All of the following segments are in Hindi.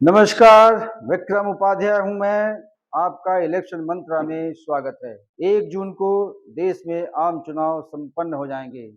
नमस्कार, विक्रम उपाध्याय हूं मैं। आपका इलेक्शन मंत्रा में स्वागत है। 1 जून को देश में आम चुनाव संपन्न हो जाएंगे।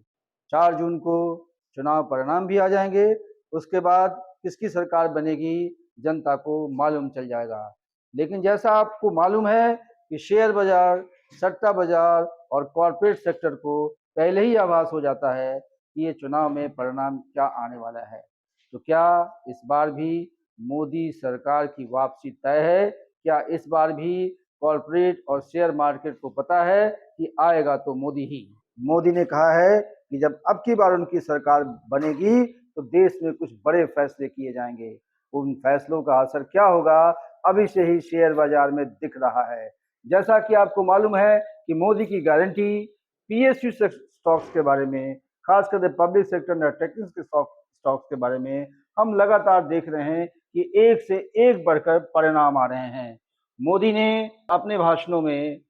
4 जून को चुनाव परिणाम भी आ जाएंगे। उसके बाद किसकी सरकार बनेगी जनता को मालूम चल जाएगा। लेकिन जैसा आपको मालूम है कि शेयर बाजार, सट्टा बाजार और कॉरपोरेट सेक्टर को पहले ही आभास हो जाता है कि ये चुनाव में परिणाम क्या आने वाला है। तो क्या इस बार भी मोदी सरकार की वापसी तय है? क्या इस बार भी कॉरपोरेट और शेयर मार्केट को पता है कि आएगा तो मोदी ही? मोदी ने कहा है कि जब अब की बार उनकी सरकार बनेगी तो देश में कुछ बड़े फैसले किए जाएंगे। उन फैसलों का असर क्या होगा अभी से ही शेयर बाजार में दिख रहा है। जैसा कि आपको मालूम है कि मोदी की गारंटी पीएसयू स्टॉक्स के बारे में, खासकर पब्लिक सेक्टर टेक्निकल स्टॉक्स के बारे में हम लगातार देख रहे हैं कि एक से एक बढ़कर परिणाम आ रहे हैं। मोदी ने अपने भाषणों में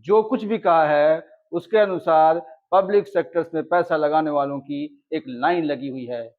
जो कुछ भी कहा है उसके अनुसार पब्लिक सेक्टर्स में पैसा लगाने वालों की एक लाइन लगी हुई है।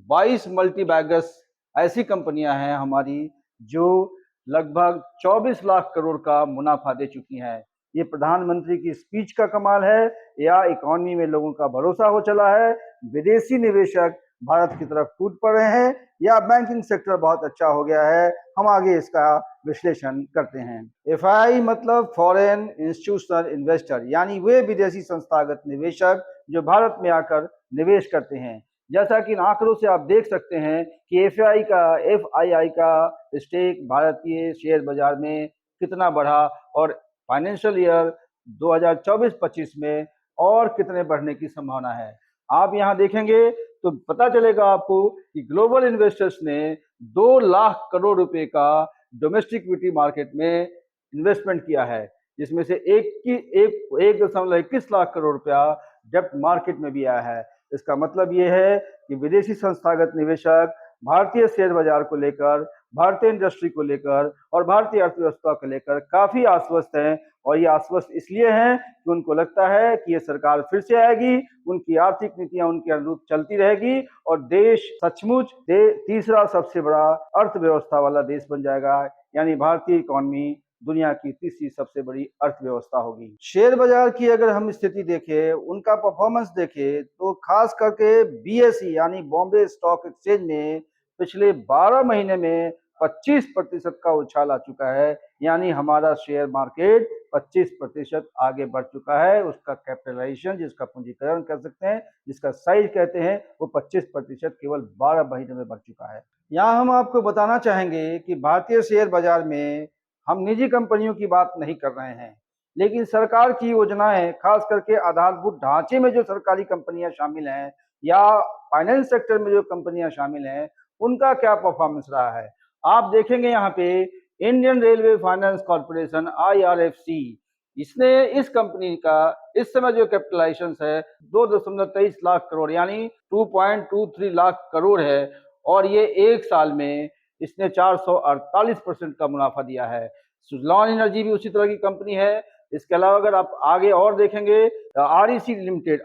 22 मल्टीबैगर्स ऐसी कंपनियां हैं हमारी जो लगभग 24 लाख करोड़ का मुनाफा दे चुकी हैं। ये प्रधानमंत्री की स्पीच का कमाल है या इकोनॉमी में लोगों का भरोसा हो चला है? विदेशी निवेशक भारत की तरफ टूट पड़े हैं या बैंकिंग सेक्टर बहुत अच्छा हो गया है? हम आगे इसका विश्लेषण करते हैं। एफआईआई मतलब फॉरेन इंस्टीट्यूशनल इन्वेस्टर, यानी वे विदेशी संस्थागत निवेशक जो भारत में आकर निवेश करते हैं। जैसा कि इन आंकड़ों से आप देख सकते हैं कि एफआईआई का स्टेक भारतीय शेयर बाजार में कितना बढ़ा और फाइनेंशियल ईयर 2024-25 में और कितने बढ़ने की संभावना है। आप यहाँ देखेंगे तो पता चलेगा आपको कि ग्लोबल इन्वेस्टर्स ने 2 लाख करोड़ रुपए का डोमेस्टिक इक्विटी मार्केट में इन्वेस्टमेंट किया है, जिसमें से 1.21 लाख करोड़ रुपया डेब्ट मार्केट में भी आया है। इसका मतलब ये है कि विदेशी संस्थागत निवेशक भारतीय शेयर बाजार को लेकर, भारतीय इंडस्ट्री को लेकर और भारतीय अर्थव्यवस्था को लेकर काफी आश्वस्त हैं। और ये आश्वस्त इसलिए हैं कि उनको लगता है कि ये सरकार फिर से आएगी, उनकी आर्थिक नीतियां उनके अनुरूप चलती रहेगी और देश सचमुच तीसरा सबसे बड़ा अर्थव्यवस्था वाला देश बन जाएगा। यानी भारतीय इकोनॉमी दुनिया की तीसरी सबसे बड़ी अर्थव्यवस्था होगी। शेयर बाजार की अगर हम स्थिति देखें, उनका परफॉर्मेंस देखें, तो खास करके बीएसई यानी बॉम्बे स्टॉक एक्सचेंज में पिछले 12 महीने में 25% का उछाल आ चुका है। यानी हमारा शेयर मार्केट 25% आगे बढ़ चुका है। उसका कैपिटलाइजेशन, जिसका पूंजीकरण कर सकते हैं, जिसका साइज कहते हैं, वो 25% केवल 12 महीने में बढ़ चुका है। यहाँ हम आपको बताना चाहेंगे कि भारतीय शेयर बाजार में हम निजी कंपनियों की बात नहीं कर रहे हैं, लेकिन सरकार की योजनाएं, खास करके आधारभूत ढांचे में जो सरकारी कंपनियां शामिल हैं या फाइनेंस सेक्टर में जो कंपनियां शामिल हैं, उनका क्या परफॉर्मेंस रहा है। आप देखेंगे यहाँ पे Indian railway finance corporation IRFC, इसने इस कंपनी का इस समय जो कैपिटलाइजेशन है 2.23 लाख करोड़ यानी 2.23 लाख करोड़ है और ये एक साल में इसने 448% का मुनाफा दिया है। सुजलॉन एनर्जी भी उसी तरह की कंपनी है। इसके अलावा अगर आप आगे और देखेंगे, आरईसी लिमिटेड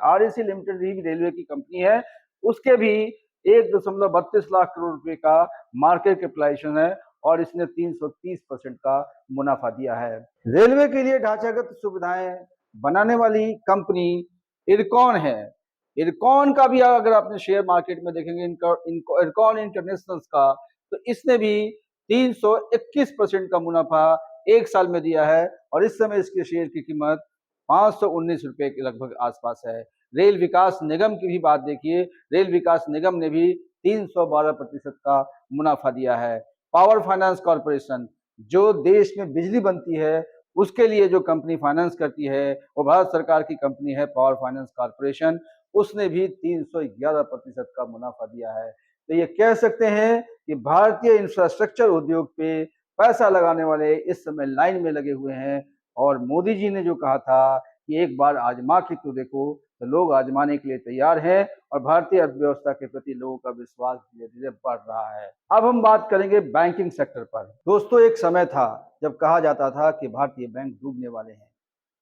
भी रेलवे की कंपनी है, उसके भी 1.32 लाख करोड़ रुपए का मार्केट कैपिटलाइजेशन है और इसने 330% का मुनाफा दिया है। रेलवे के लिए ढांचागत सुविधाएं बनाने वाली कंपनी इरकॉन है। इरकॉन का भी अगर आपने शेयर मार्केट में देखेंगे, इरकॉन इंटरनेशनल का, तो इसने भी 321% का मुनाफा एक साल में दिया है और इस समय इसके शेयर की कीमत 519 रुपए के लगभग आसपास है। रेल विकास निगम की भी बात देखिए, रेल विकास निगम ने भी 312% का मुनाफा दिया है। पावर फाइनेंस कॉर्पोरेशन, जो देश में बिजली बनती है उसके लिए जो कंपनी फाइनेंस करती है, वो भारत सरकार की कंपनी है पावर फाइनेंस कॉर्पोरेशन, उसने भी 311% का मुनाफा दिया है। तो ये कह सकते हैं कि भारतीय इंफ्रास्ट्रक्चर उद्योग पे पैसा लगाने वाले इस समय लाइन में लगे हुए हैं और मोदी जी ने जो कहा था कि एक बार आजमा के तो देखो, तो लोग आजमाने के लिए तैयार हैं और भारतीय अर्थव्यवस्था के प्रति लोगों का विश्वास धीरे धीरे बढ़ रहा है। अब हम बात करेंगे बैंकिंग सेक्टर पर। दोस्तों, एक समय था जब कहा जाता था कि भारतीय बैंक डूबने वाले हैं,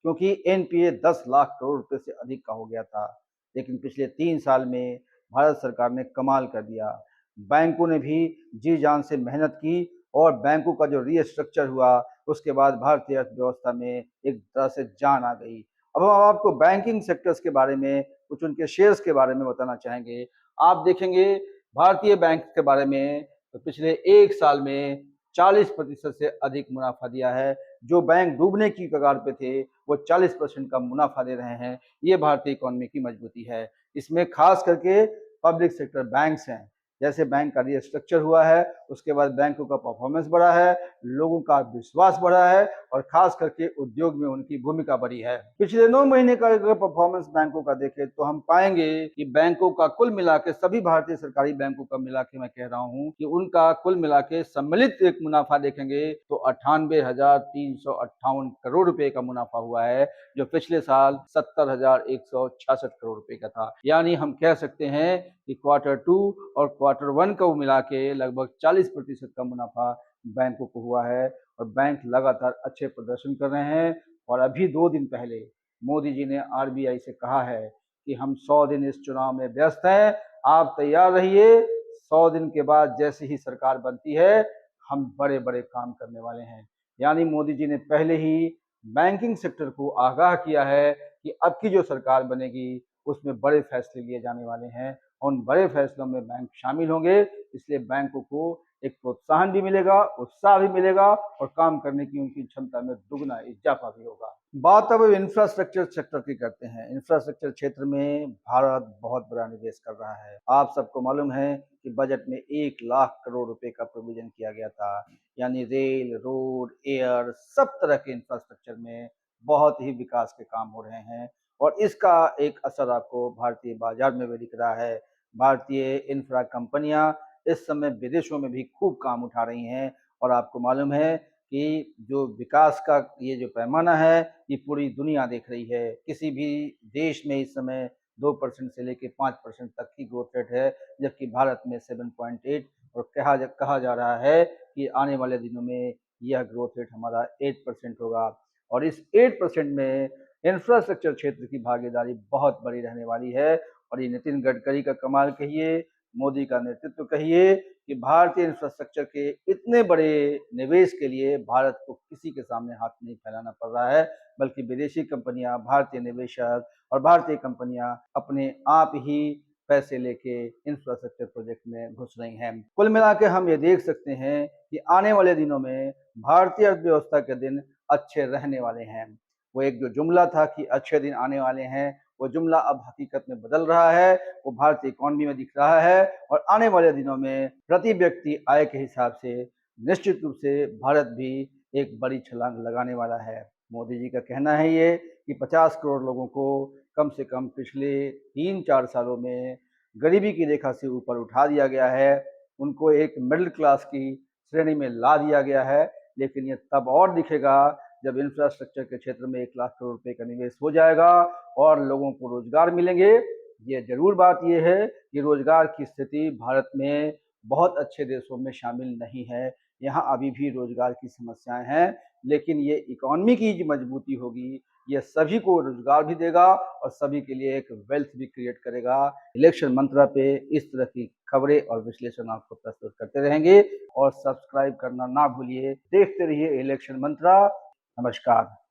क्योंकि एनपीए 10 लाख करोड़ रुपए से अधिक का हो गया था। लेकिन पिछले 3 साल में भारत सरकार ने कमाल कर दिया। बैंकों ने भी जी जान से मेहनत की और बैंकों का जो रीस्ट्रक्चर हुआ उसके बाद भारतीय अर्थव्यवस्था में एक तरह से जान आ गई। अब हम आपको बैंकिंग सेक्टर्स के बारे में, कुछ उनके शेयर्स के बारे में बताना चाहेंगे। आप देखेंगे भारतीय बैंक के बारे में तो पिछले 1 साल में 40% से अधिक मुनाफा दिया है। जो बैंक डूबने की कगार पे थे, वो 40% का मुनाफा दे रहे हैं। ये भारतीय इकोनॉमी की मजबूती है। इसमें खास करके पब्लिक सेक्टर बैंक्स हैं। जैसे बैंक का रीस्ट्रक्चर हुआ है, उसके बाद बैंकों का परफॉर्मेंस बढ़ा है, लोगों का विश्वास बढ़ा है और खास करके उद्योग में उनकी भूमिका बढ़ी है। पिछले 9 महीने का अगर परफॉर्मेंस बैंकों का देखें तो हम पाएंगे कि बैंकों का कुल मिला के, सभी भारतीय सरकारी बैंकों का मिला के मैं कह रहा हूं कि उनका कुल मिला के सम्मिलित एक मुनाफा देखेंगे तो 98,358 करोड़ रुपए का मुनाफा हुआ है, जो पिछले साल 70,166 करोड़ रुपए का था। यानी हम कह सकते हैं कि Q2 और Q1 को मिला के लगभग 40% का मुनाफा बैंकों को हुआ है और बैंक लगातार अच्छे प्रदर्शन कर रहे हैं। और अभी 2 दिन पहले मोदी जी ने आरबीआई से कहा है कि हम 100 दिन इस चुनाव में व्यस्त हैं, आप तैयार रहिए, 100 दिन के बाद जैसे ही सरकार बनती है हम बड़े बड़े काम करने वाले हैं। यानी मोदी जी ने पहले ही बैंकिंग सेक्टर को आगाह किया है कि अब की जो सरकार बनेगी उसमें बड़े फैसले लिए जाने वाले हैं। उन बड़े फैसलों में बैंक शामिल होंगे, इसलिए बैंकों को एक प्रोत्साहन भी मिलेगा, उत्साह भी मिलेगा और काम करने की उनकी क्षमता में दुगना इजाफा भी होगा। बात अब इंफ्रास्ट्रक्चर सेक्टर की करते हैं। इंफ्रास्ट्रक्चर क्षेत्र में भारत बहुत बड़ा निवेश कर रहा है। आप सबको मालूम है कि बजट में 1 लाख करोड़ रुपए का प्रोविजन किया गया था। यानी रेल, रोड, एयर, सब तरह के इंफ्रास्ट्रक्चर में बहुत ही विकास के काम हो रहे हैं और इसका एक असर आपको भारतीय बाजार में भी दिख रहा है। भारतीय इंफ्रा कंपनियां इस समय विदेशों में भी खूब काम उठा रही हैं और आपको मालूम है कि जो विकास का ये जो पैमाना है, ये पूरी दुनिया देख रही है। किसी भी देश में इस समय 2% से लेके 5% तक की ग्रोथ रेट है, जबकि भारत में 7.8 और कहा जा रहा है कि आने वाले दिनों में यह ग्रोथ रेट हमारा 8% होगा और इस 8% में इंफ्रास्ट्रक्चर क्षेत्र की भागीदारी बहुत बड़ी रहने वाली है। और ये नितिन गडकरी का कमाल कहिए, मोदी का नेतृत्व कहिए कि भारतीय इंफ्रास्ट्रक्चर के इतने बड़े निवेश के लिए भारत को किसी के सामने हाथ नहीं फैलाना पड़ रहा है, बल्कि विदेशी कंपनियां, भारतीय निवेशक और भारतीय कंपनियां अपने आप ही पैसे लेके इंफ्रास्ट्रक्चर प्रोजेक्ट में घुस रही हैं। कुल मिला के हम ये देख सकते हैं कि आने वाले दिनों में भारतीय अर्थव्यवस्था के दिन अच्छे रहने वाले हैं। वो एक जो जुमला था कि अच्छे दिन आने वाले हैं, वो जुमला अब हकीकत में बदल रहा है, वो भारतीय इकोनॉमी में दिख रहा है और आने वाले दिनों में प्रति व्यक्ति आय के हिसाब से निश्चित रूप से भारत भी एक बड़ी छलांग लगाने वाला है। मोदी जी का कहना है ये कि 50 करोड़ लोगों को कम से कम पिछले 3-4 सालों में गरीबी की रेखा से ऊपर उठा दिया गया है, उनको एक मिडिल क्लास की श्रेणी में ला दिया गया है। लेकिन ये तब और दिखेगा जब इंफ्रास्ट्रक्चर के क्षेत्र में 1 लाख करोड़ रुपए का निवेश हो जाएगा और लोगों को रोजगार मिलेंगे। ये जरूर बात ये है कि रोजगार की स्थिति भारत में बहुत अच्छे देशों में शामिल नहीं है। यहाँ अभी भी रोजगार की समस्याएं हैं, लेकिन ये इकोनॉमी की जो मजबूती होगी, ये सभी को रोजगार भी देगा और सभी के लिए एक वेल्थ भी क्रिएट करेगा। इलेक्शन मंत्रा पे इस तरह की खबरें और विश्लेषण आपको प्रस्तुत करते रहेंगे और सब्सक्राइब करना ना भूलिए। देखते रहिए इलेक्शन मंत्रा। नमस्कार।